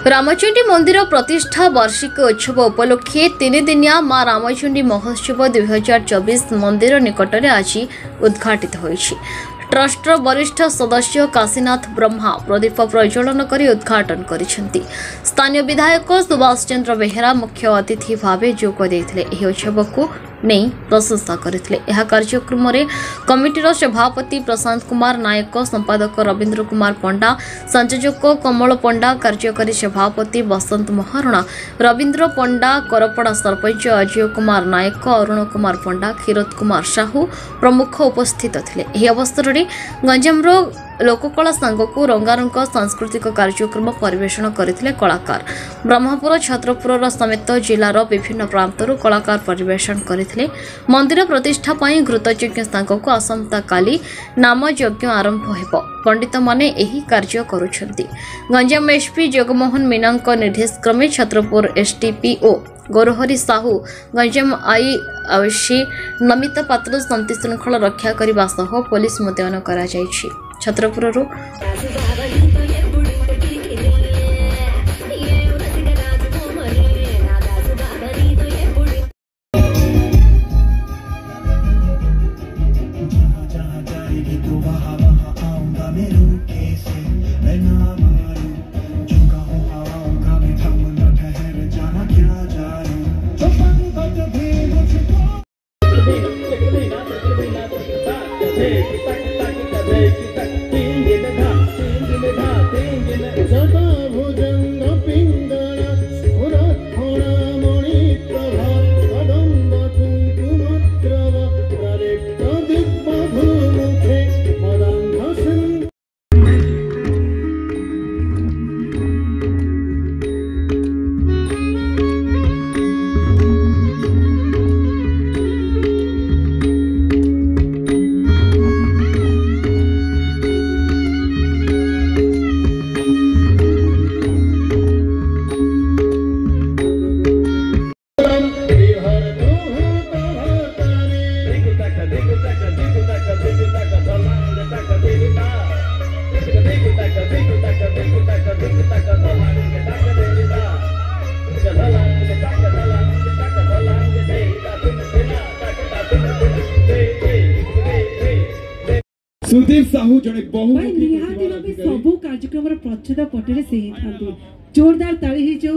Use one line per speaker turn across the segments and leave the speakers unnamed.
रामचंडी मंदिर प्रतिष्ठा वार्षिक उत्सव उपलक्षे 3 दिनिया मां रामचंडी महोत्सव 2024 मंदिर निकट में आज उद्घाटित होइछि। ट्रस्टर वरिष्ठ सदस्य काशीनाथ ब्रह्मा प्रदीप प्रज्वलन कर उद्घाटन करिसेंती। स्थानीय विधायक सुभाष चंद्र बेहेरा मुख्य अतिथि भाव जोग देथिले। एही उत्सव को नहीं प्रशंसा करथिले। यह कार्यक्रम रे कमिटीर सभापति प्रशांत कुमार नायक, संपादक रविंद्र कुमार पंडा, संयोजक कमल पंडा, कार्यकारी सभापति बसंत महारणा, रविंद्र पंडा, करपड़ा सरपंच अजय कुमार नायक, अरुण कुमार पंडा, क्षीरोद कुमार साहू प्रमुख उपस्थित थिले। एही अवसर रे गंजामरो लोककला सांगकु रंगारंग सांस्कृतिक कार्यक्रम परिवेषण करथिले कलाकार। ब्रह्मपुर छत्रपुर समेत जिलार विभिन्न प्रांतर कलाकार परिवेषण करथिले। मंदिर प्रतिष्ठा पई घृतयज्ञ सांगकु असंता काली नाम यज्ञ आरंभ हेबो। पंडित माने एही कार्य करूछंती। गंजाम एसपी जगमोहन मीनांक निर्देश क्रमे छत्रपुर एसटीपीओ गौरहरी साहू, गंजाम आईसी नमिता पात्र शांति श्रृंखला रक्षा करने सह पुलिस मुतयन करा जायछि। छत्रपुर
सुदीप साहू जने बहु
सबु कार्यक्रम प्रच्छद पटरे से जोरदार ताली ही जो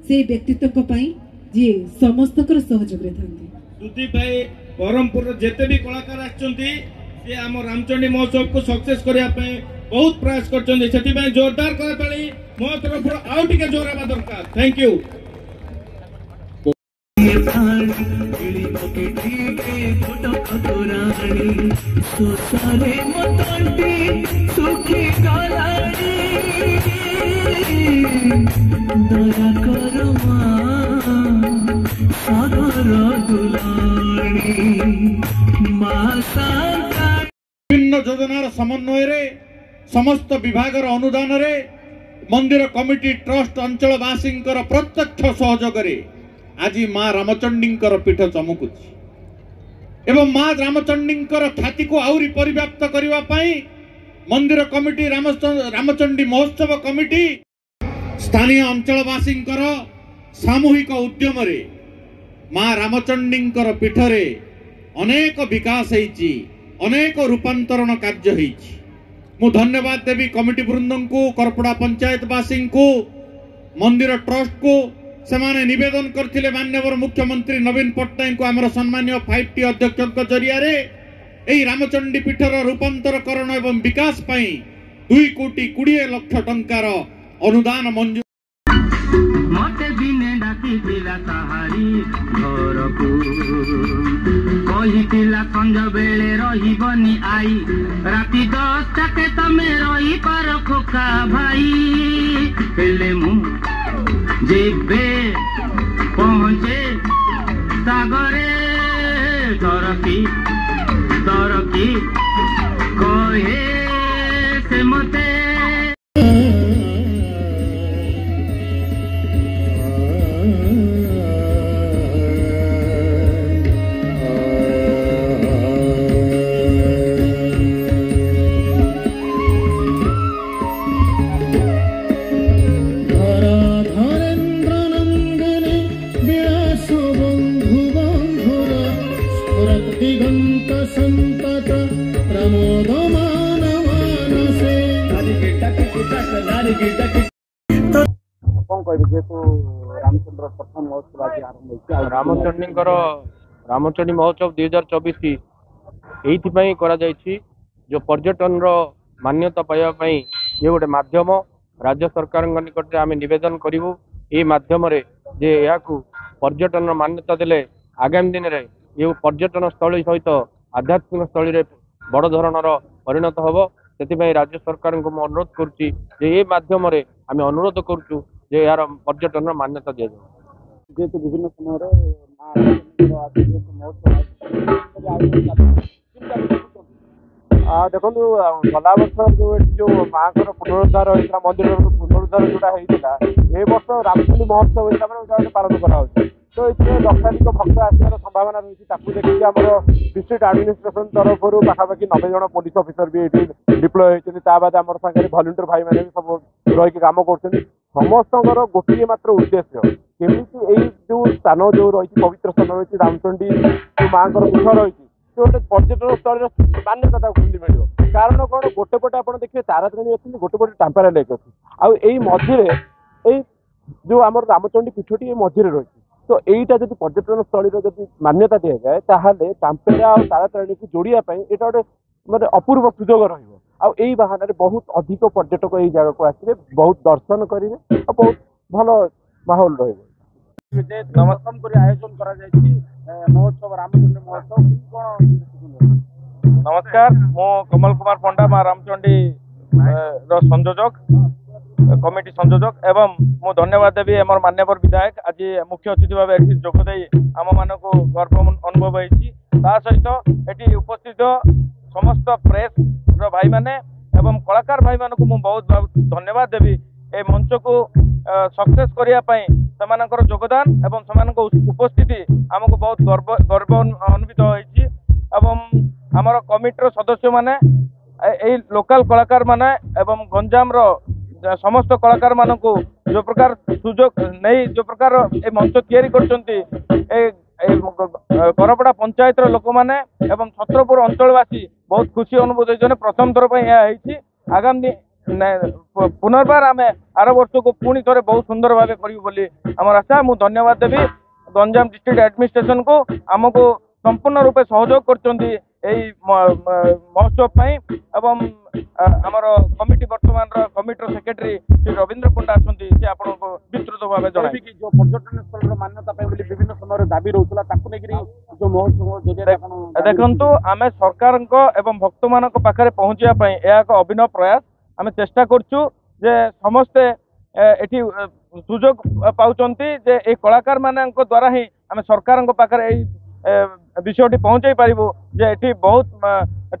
से व्यक्तित्व जी समस्त सहयोग रे थांती।
सुदीप भाई बरहमपुर जेते भी कलाकार आछंती से हम रामचंडी महोत्सव को सक्सेस करिया पे बहुत प्रयास करछंती। सेति भाई जोरदार करा ताली मो तरफ आउ टिके जोर हेबा दरकार। Thank you. विभिन्न योजनार समन्वय रे समस्त विभागर अनुदान रे मंदिर कमिटी ट्रस्ट अंचलवासी प्रत्यक्ष सहयोग रे आज मां रामचंडी पीठ चमकुची एवं मां रामचंडी ख्याति को आउरी परिव्याप्त करने मंदिर कमिटी रामचंडी महोत्सव कमिटी स्थानीय अंचलवासी सामूहिक उद्यम रे मां रामचंडी पीठ रे अनेक विकास होईची, अनेक रूपांतरण कार्य होईची। मु धन्यवाद देवी कमिटी वृंद को, करपड़ा पंचायतवासी को, मंदिर ट्रस्ट को। सेमाने निवेदन करथिले माननीय मुख्यमंत्री नवीन पट्टनायक को आमर सम्मानीय 5T अध्यक्ष जरिया रे एही रामचंडी पीठर रूपांतरकरण एवं विकास पई 2,20,20,00,000 टंकार अनुदान मंजूर।
मते दिने डाकी दिला ताहारी घर को कहितिला संज बेले रहिबनी आई राति 10 टाके तमे रही पार खोका भाई हेले मु जेबे पहुंचे सागरे तरकी कहे से मते
Hara बंधु बंधुर स्फुरत दिगंत संतत प्रमोद मान मानसे
कौन कहबे जेतु रामचंद्र प्रथम महोत्सव आज आरंभ होइछि
रामचंडी महोत्सव 2024 एइथिपाई करा जाइछि जो पर्यटन रो मान्यता पाइबा पई ये गोटे माध्यम राज्य सरकार निकट आम निवेदन करूँ ये माध्यम रे जे याकू पर्यटन मान्यता देले आगामी दिन रे ये पर्यटन स्थली सहित आध्यात्मिक स्थली रे बड़ धरणर परिणत हम से राज्य सरकार को अनुरोध करुच्ची ये माध्यम रे आम अनुरोध करुचु जे यार पर्यटन मान्यता दि जाए
जेतु विभिन्न समय
देखो गला वर्ष जो माँ पुनरुद्धार होता मंदिर पुनरुद्धार जोटा होता ए वर्ष रामचंडी महोत्सव होता पालन कराऊ तो ये लक्षाधिक भक्त आसार संभावना रही देखिए आम डिस्ट्रिक्ट एडमिनिस्ट्रेशन तरफ पाखापाखि 90 जन पुलिस ऑफिसर भी ये डिप्लॉय होती बाद आम सागर वॉलंटियर भाई मैंने भी सब रही काम कर समस्त गोटे मात्र उद्देश्य केमी जो स्थान जो रही पवित्र स्थान रही रामचंडी जो माँ पीठ रही गोटे पर्यटन स्थल मान्यता मिल कारण कौन गोटे पटे आप देखिए तारातारिणी अच्छी गोटे पटे टाम्पारा लेक अच्छी आउ मझे जो आम रामचंडी पीठटी ये मझे रही तो यहीटा जब पर्यटन स्थल जब मान्यता दि जाए ताहले टाम्पेरा और तारातारिणी को जोड़ापी यहाँ गोटे मतलब अपूर्व सुजोग रही बाहाना बहुत अधिक पर्यटक यही जगह को आसवे बहुत दर्शन करेंगे और बहुत भल माहौल रही
आयोजन करा महोत्सव रामचंडी महोत्सव
नमस्कार मो कमल कुमार पंडा माँ रामचंडी संयोजक कमिटी संयोजक एवं मु धन्यवाद देवी आम मान्यवर विधायक आज मुख्य अतिथि भाव जोगदे आम मान को गर्व अनुभव होता सहित ये उपस्थित समस्त प्रेस भाई माने एवं कलाकार भाई मान को मु बहुत धन्यवाद देवी ए मंच को सक्सेस करने योगदान एवं उपस्थिति आमको बहुत गर्व अनुभूत होती आमर कमिटर सदस्य माने लोकल कलाकार माने एवं गंजाम समस्त कलाकार मान को जो प्रकार सुजोग नहीं जो प्रकार ए मंच तैयारी करपड़ा पंचायत लोक मैंने एवं छत्रपुर अंचलवासी बहुत खुशी अनुभूत होती प्रथम थर पर आगामी पुनर्बार आम आर वर्ष को पुणी थे बहुत सुंदर भाव कर आशा मुझे धन्यवाद देवी गंजाम डिस्ट्रिक्ट एडमिनिस्ट्रेशन को आमको संपूर्ण रूपे सहयोग कर महोत्सव एवं आमर कमिटी वर्तमान कमिटर सेक्रेटरी श्री रवींद्र पंडा अच्छा विस्तृत भाव जन
जो पर्यटन स्थल मान्यता विभिन्न समय दाबी रोला जो महोत्सव
देखु आम सरकार एवं भक्त मान पाखे पहुँचापी यह एक अभिनव प्रयास आम चेष्टा करुँ जे समस्ते एटी सुजोग पाउचंती जे ए कलाकार मान द्वारा ही आम सरकार पाखे विषयटी पहुँचाई पारू जे एटी बहुत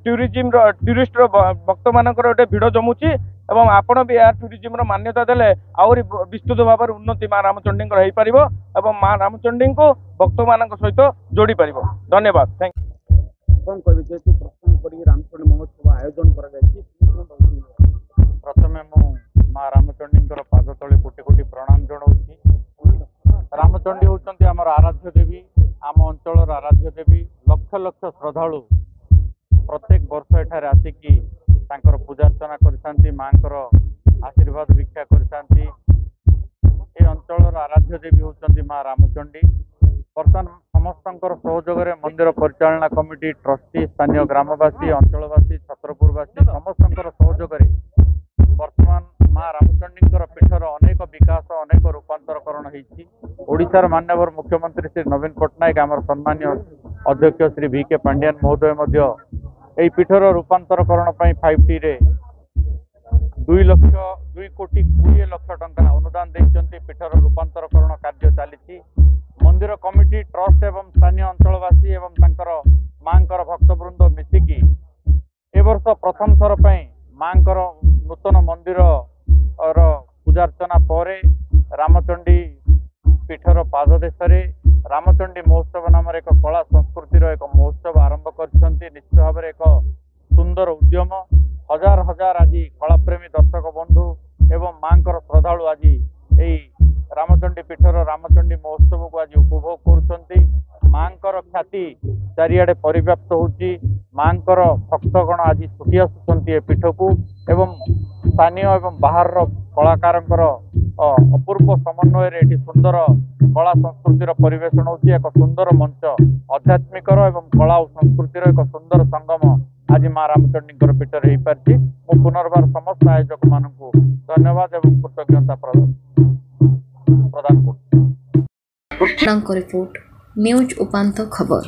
टूरिस्ट भक्त मान गोटे भिड़ जमुची एवं आपण भी यार टूरिज्म मान्यता देले आउरी विस्तृत भाव उन्नति माँ रामचंडी हो पार एवं माँ रामचंडी को भक्त मान सहित जोड़ी पार धन्यवाद थैंक
कौन कह जेतु प्रथम कर रामचंडी महोत्सव आयोजन कर
प्रथम मु माँ रामचंडी पाद तले कोटि कोटि प्रणाम जनाऊँ रामचंडी होती आम आराध्य देवी आम अंचल आराध्य देवी लक्ष लक्ष श्रद्धालु प्रत्येक वर्ष एठार आसिकी तांकर पूजार्चना करथांती माँ आशीर्वाद भिक्षा करथांती ए अंचल आराध्य देवी होती माँ रामचंडी बर्तमान समस्त सहयोग मंदिर परिचालना कमिटी ट्रस्टी स्थानीय ग्रामवासी अंचलवासी छत्रपुरवासी समस्त सहयोग बर्तमान माँ रामचंडी पीठर अनेक विकास अनेक रूपांतरकरण होशार मान्यवर मुख्यमंत्री श्री नवीन पट्टनायक आम सम्मान्य अध्यक्ष श्री वी के पांडियान महोदय पीठर रूपांतरकरण 5T रे 2 कोटी 20 लाख टंका अनुदान देते पीठर रूपांतरकरण कार्य चली मंदिर कमिटी ट्रस्ट एवं स्थानीय अंचलवासी एवं माँ भक्तवृंद मिसिकी ए वर्ष प्रथम थर माँ नूतन मंदिर पूजार्चना पर रामचंडी पीठर पाददेश रामचंडी महोत्सव नाम एक कला संस्कृतिर एक महोत्सव आरंभ कर निश्चित भाव एक सुंदर उद्यम हजार हजार आज कलाप्रेमी दर्शक बंधु एवं माँ श्रद्धालु आज रामचंडी पीठर रामचंडी महोत्सव को आज उपभोग करुछंती। मांकर ख्याति चारिआडे परिव्याप्त होची। मांकर भक्तगण आज छुटी आसुछंती ए पीठ को एवं स्थानीय एवं बाहर कलाकारंकर अपूर्व समन्वय रे सुंदर कला संस्कृतिर परिवेषण होची। एक सुंदर मंच आध्यात्मिकर एवं कला और संस्कृतिर एक सुंदर संगम आज माँ रामचंडी पीठर हो पारि। मु पुनर्बार समस्त आयोजक मानक धन्यवाद एवं कृतज्ञता प्रदान करूँ।
रिपोर्ट न्यूज उपांत खबर।